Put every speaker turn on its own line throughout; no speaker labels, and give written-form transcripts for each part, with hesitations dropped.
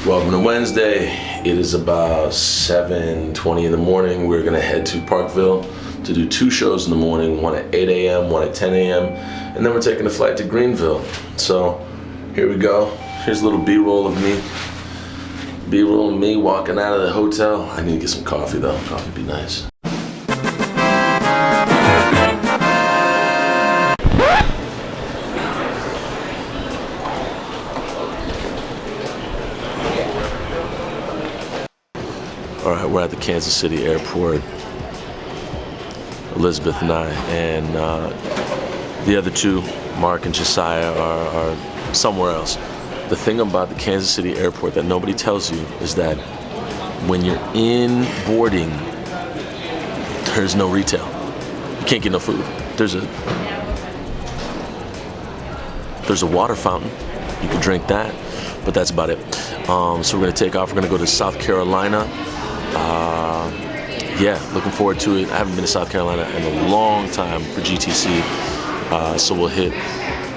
Welcome to Wednesday. It is about 7:20 in the morning. We're gonna head to Parkville to do two shows in the morning, one at 8 a.m., one at 10 a.m., and then we're taking a flight to Greenville. So here we go. Here's a little B-roll of me. B-roll of me walking out of the hotel. I need to get some coffee though. Coffee would be nice. All right, we're at the Kansas City airport, Elizabeth and I, and the other two, Mark and Josiah, are somewhere else. The thing about the Kansas City airport that nobody tells you is that when you're in boarding, there's no retail. You can't get no food. There's a water fountain. You can drink that, but that's about it. So we're gonna take off. We're gonna go to South Carolina. Yeah, looking forward to it. I haven't been to South Carolina in a long time for GTC. So we'll hit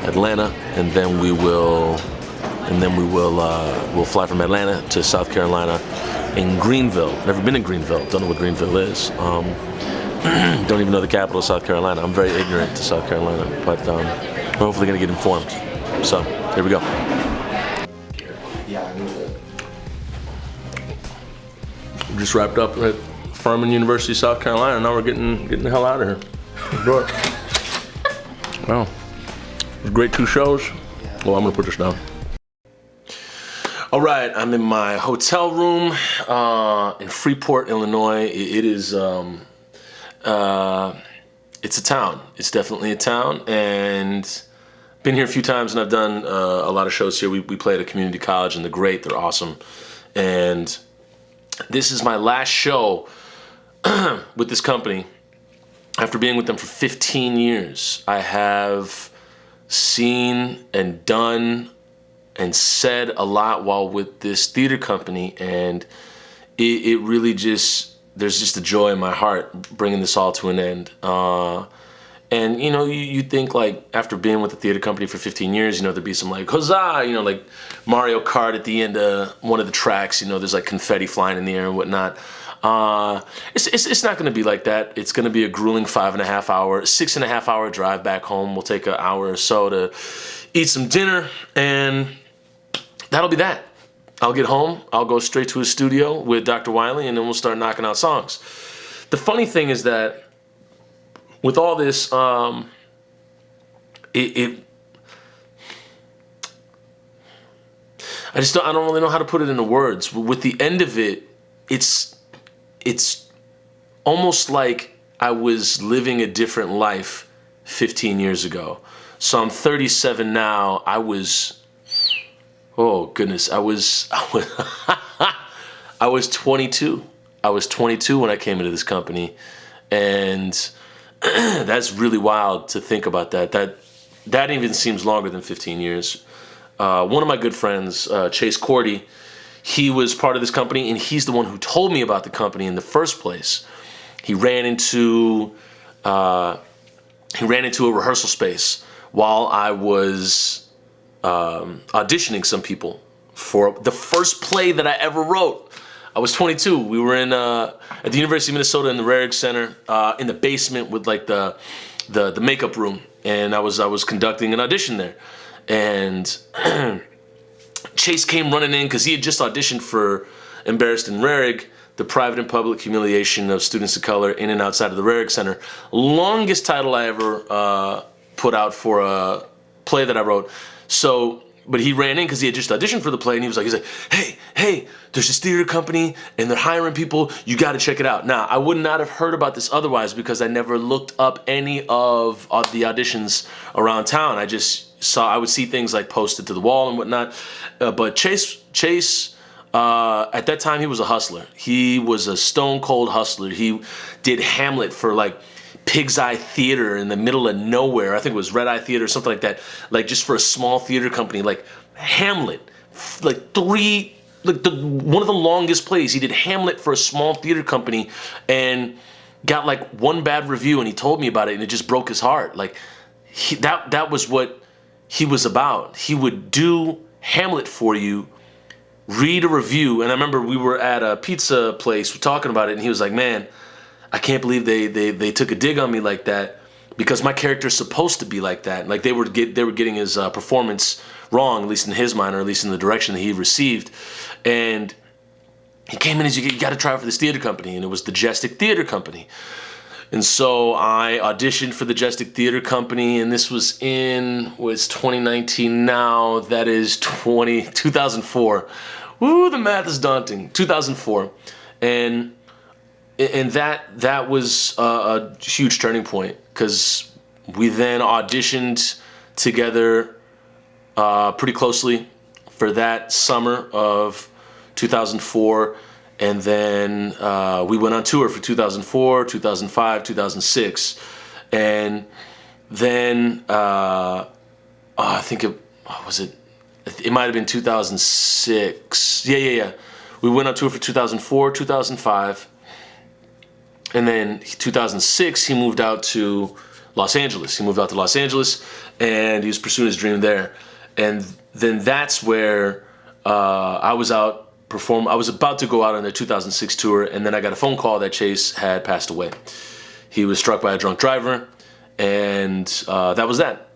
Atlanta, and then we'll fly from Atlanta to South Carolina in Greenville. Never been in Greenville. Don't know what Greenville is. Don't even know the capital of South Carolina. I'm very ignorant to South Carolina, but we're hopefully gonna get informed. So here we go.
Yeah, I knew that.
We just wrapped up at Furman University, South Carolina. Now we're getting the hell out of here. Enjoy it. Wow, it was great two shows. Well, I'm gonna put this down. All right, I'm in my hotel room in Freeport, Illinois. It is it's a town. It's definitely a town, and been here a few times, and I've done a lot of shows here. We play at a community college, and they're great. They're awesome, and this is my last show with this company. After being with them for 15 years, I have seen and done and said a lot while with this theater company, and it really just, there's just a joy in my heart bringing this all to an end. And you know, you think like after being with the theater company for 15 years, you know, there'd be some like huzzah, you know, like Mario Kart at the end of one of the tracks, you know, there's like confetti flying in the air and whatnot. It's not gonna be like that. It's gonna be a grueling 6.5 hour drive back home. We'll take an hour or so to eat some dinner, and that'll be that. I'll get home, I'll go straight to his studio with Dr. Wiley, and then we'll start knocking out songs. The funny thing is that with all this, I don't really know how to put it into words. With the end of it, it's almost like I was living a different life 15 years ago. So I'm 37 now. Oh goodness, I was 22. I was 22 when I came into this company, and that's really wild to think about that. That even seems longer than 15 years. One of my good friends, Chase Cordy, he was part of this company, and he's the one who told me about the company in the first place. He ran into a rehearsal space while I was auditioning some people for the first play that I ever wrote. I was 22. We were in at the University of Minnesota in the Rarick Center in the basement with like the makeup room, and I was conducting an audition there, and Chase came running in because he had just auditioned for Embarrassed and Rarig, the private and public humiliation of students of color in and outside of the Rarick Center. Longest title I ever put out for a play that I wrote. So, but he ran in because he had just auditioned for the play, and he's like, hey, there's this theater company, and they're hiring people. You got to check it out. Now, I would not have heard about this otherwise because I never looked up any of the auditions around town. I would see things like posted to the wall and whatnot. But Chase, at that time, he was a hustler. He was a stone cold hustler. He did Hamlet for like Pig's Eye Theater in the middle of nowhere. I think it was Red Eye Theater, something like that. Like just for a small theater company, like Hamlet, one of the longest plays. He did Hamlet for a small theater company and got like one bad review, and he told me about it, and it just broke his heart. Like that was what he was about. He would do Hamlet for you read a review. And I remember we were at a pizza place, we're talking about it, and he was like, man, I can't believe they took a dig on me like that, because my character's supposed to be like that. Like they were getting his performance wrong, at least in his mind, or at least in the direction that he received. And he came in and said, you got to try out for this theater company, and it was the Jestic Theater Company. And so I auditioned for the Jestic Theater Company, and this was 2019 now, that is 2004. Woo, the math is daunting. 2004. And that was a huge turning point, because we then auditioned together pretty closely for that summer of 2004. And then we went on tour for 2004, 2005, 2006. And then I think it might have been 2006. Yeah. We went on tour for 2004, 2005. And then 2006, he moved out to Los Angeles. And he was pursuing his dream there. And then that's where I was out. I was about to go out on the 2006 tour, and then I got a phone call that Chase had passed away. He was struck by a drunk driver, and that was that.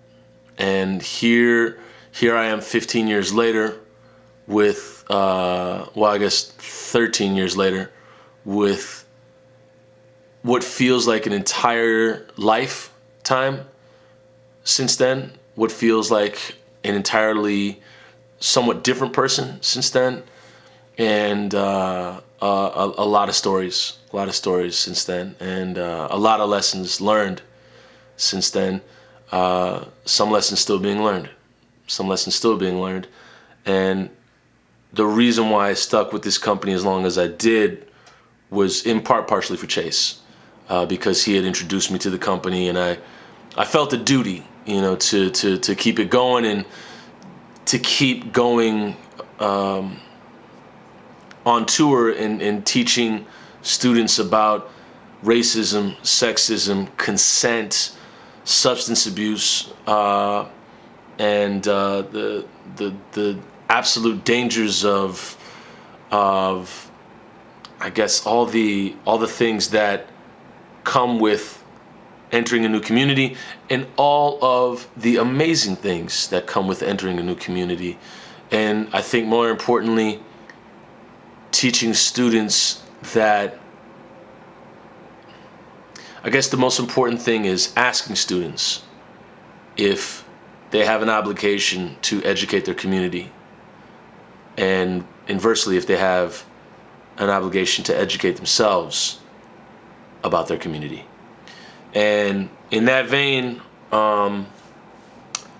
And here I am 15 years later with, I guess 13 years later, with what feels like an entire lifetime since then, what feels like an entirely somewhat different person since then. And a lot of stories since then, and a lot of lessons learned since then. Some lessons still being learned. And the reason why I stuck with this company as long as I did was in part partially for Chase, because he had introduced me to the company, and I felt a duty, to keep it going and to keep going. On tour and teaching students about racism, sexism, consent, substance abuse, and the absolute dangers of I guess all the things that come with entering a new community, and all of the amazing things that come with entering a new community. And I think more importantly, teaching students that, I guess the most important thing is asking students if they have an obligation to educate their community, and inversely, if they have an obligation to educate themselves about their community. And in that vein,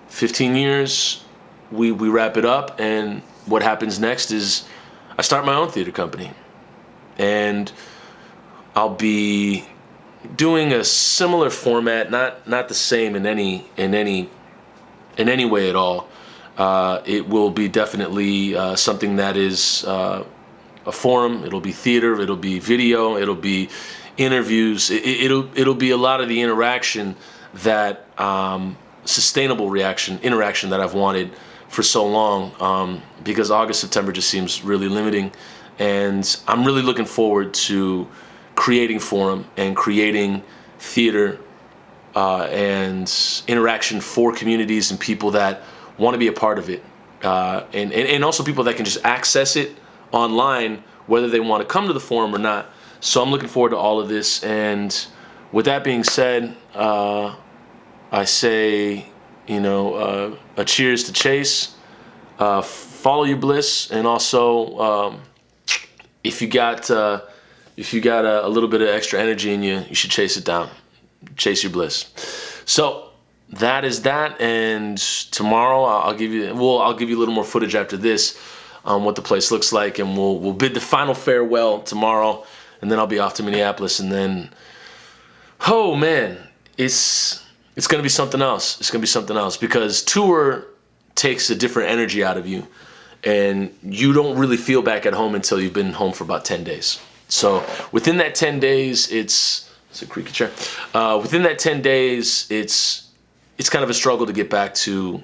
15 years, we wrap it up, and what happens next is I start my own theater company, and I'll be doing a similar format, not the same in any way at all. It will be definitely something that is a forum. It'll be theater. It'll be video. It'll be interviews. It'll be a lot of the interaction that sustainable interaction that I've wanted for so long, because August, September just seems really limiting, and I'm really looking forward to creating forum and creating theater and interaction for communities and people that want to be a part of it, and also people that can just access it online, whether they want to come to the forum or not. So I'm looking forward to all of this, and with that being said, I say, a cheers to Chase. Follow your bliss, and also, if you got a little bit of extra energy in you, you should chase it down. Chase your bliss. So that is that, and tomorrow I'll give you a little more footage after this on what the place looks like, and we'll bid the final farewell tomorrow, and then I'll be off to Minneapolis, and then, oh man, it's gonna be something else. It's gonna be something else, because tour takes a different energy out of you, and you don't really feel back at home until you've been home for about 10 days. So within that 10 days, it's a creaky chair. Within that 10 days, it's kind of a struggle to get back to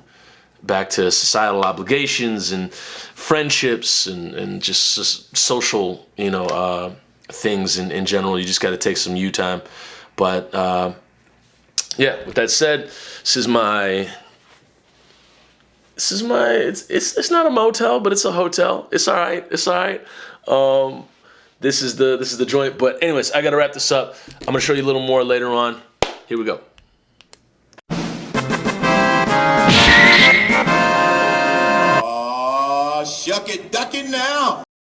back to societal obligations and friendships and just social, things in general. You just got to take some you time. But yeah, with that said, this is my. It's not a motel, but it's a hotel. It's all right. It's all right. This is the joint. But anyways, I gotta wrap this up. I'm gonna show you a little more later on. Here we go.
Shuck it, duck it now.